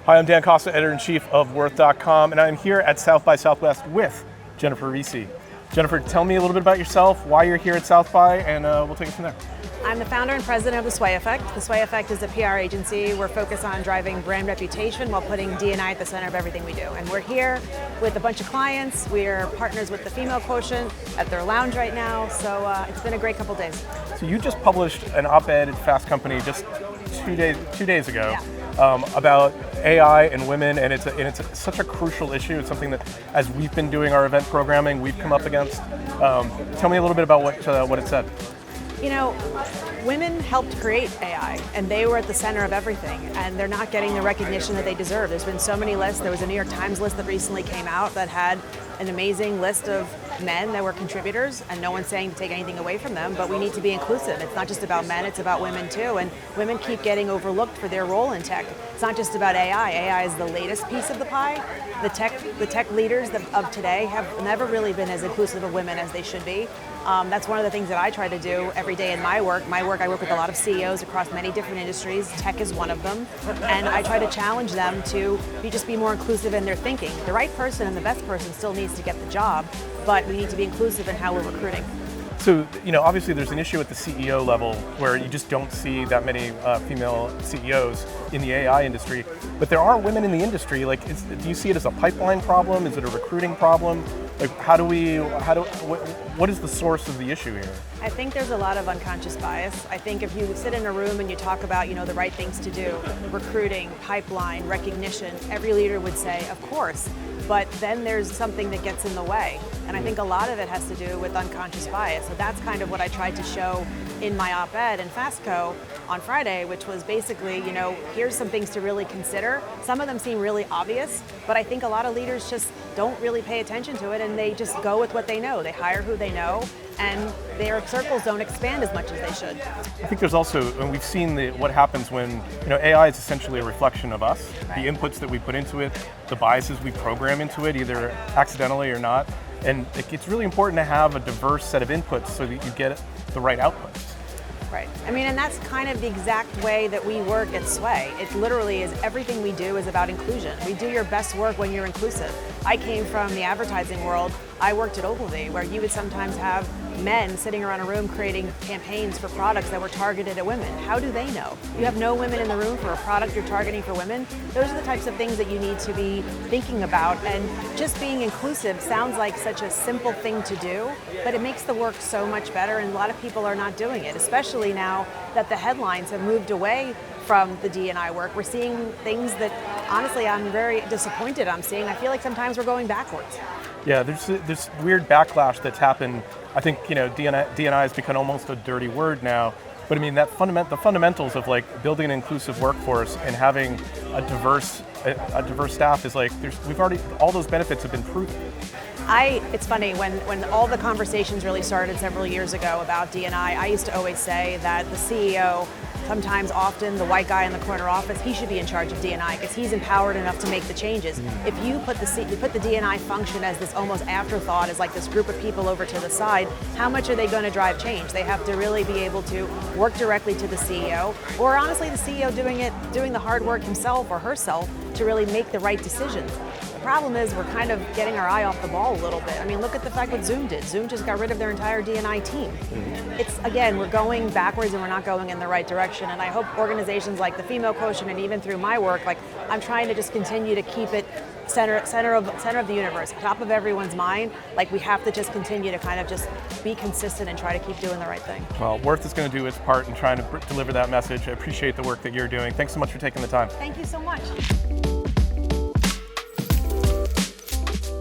Hi, I'm Dan Costa, editor-in-chief of Worth.com, and I'm here at South by Southwest with Jennifer Risi. Jennifer, tell me a little bit about yourself, why you're here at South by, and we'll take it from there. I'm the founder and president of The Sway Effect. The Sway Effect is a PR agency. We're focused on driving brand reputation while putting D&I at the center of everything we do. And we're here with a bunch of clients. We're partners with the Female Quotient at their lounge right now, so it's been a great couple days. So you just published an op-ed at Fast Company just two days ago. Yeah. About AI and women, and it's such a crucial issue. It's something that, as we've been doing our event programming, we've come up against. Tell me a little bit about what it said. You know, women helped create AI, and they were at the center of everything, and they're not getting the recognition that they deserve. There's been so many lists. There was a New York Times list that recently came out that had an amazing list of men that were contributors, and no one's saying to take anything away from them, but we need to be inclusive. It's not just about men, it's about women too, and women keep getting overlooked for their role in tech. It's not just about AI. AI is the latest piece of the pie. The tech leaders of today have never really been as inclusive of women as they should be. That's one of the things that I try to do every day in my work. I work with a lot of CEOs across many different industries. Tech is one of them. And I try to challenge them to just be more inclusive in their thinking. The right person and the best person still needs to get the job, but we need to be inclusive in how we're recruiting. So, obviously there's an issue at the CEO level where you just don't see that many female CEOs in the AI industry, but there are women in the industry. Do you see it as a pipeline problem? Is it a recruiting problem? What is the source of the issue here? I think there's a lot of unconscious bias. I think if you sit in a room and you talk about, the right things to do, recruiting, pipeline, recognition, every leader would say, of course, but then there's something that gets in the way. And I think a lot of it has to do with unconscious bias. So that's kind of what I tried to show in my op-ed in Fastco on Friday, which was basically, here's some things to really consider. Some of them seem really obvious, but I think a lot of leaders just don't really pay attention to it, and they just go with what they know. They hire who they know, and their circles don't expand as much as they should. I think there's also, and we've seen what happens when, AI is essentially a reflection of us, right. The inputs that we put into it, the biases we program into it, either accidentally or not. And it's really important to have a diverse set of inputs so that you get the right outputs. Right. And that's kind of the exact way that we work at Sway. It literally is, everything we do is about inclusion. We do your best work when you're inclusive. I came from the advertising world. I worked at Ogilvy, where you would sometimes have men sitting around a room creating campaigns for products that were targeted at women. How do they know? You have no women in the room for a product you're targeting for women. Those are the types of things that you need to be thinking about. And just being inclusive sounds like such a simple thing to do, but it makes the work so much better, and a lot of people are not doing it, especially now that the headlines have moved away from the D&I work. We're seeing things that, honestly, I'm very disappointed I'm seeing. I feel like sometimes we're going backwards. Yeah, there's this weird backlash that's happened. I think, D&I has become almost a dirty word now. But the fundamentals of building an inclusive workforce and having a diverse staff is all those benefits have been proven. It's funny, when all the conversations really started several years ago about D&I, I used to always say that the CEO, often the white guy in the corner office, he should be in charge of D&I because he's empowered enough to make the changes. If you put the D&I function as this almost afterthought, as this group of people over to the side, how much are they going to drive change? They have to really be able to work directly to the CEO, or honestly the CEO doing the hard work himself or herself to really make the right decisions. The problem is we're kind of getting our eye off the ball a little bit. Look at the fact what Zoom did. Zoom just got rid of their entire D&I team. It's, again, we're going backwards and we're not going in the right direction. And I hope organizations like the Female Quotient, and even through my work, I'm trying to just continue to keep it center of the universe, top of everyone's mind. We have to just continue to kind of just be consistent and try to keep doing the right thing. Well, Worth is going to do its part in trying to deliver that message. I appreciate the work that you're doing. Thanks so much for taking the time. Thank you so much.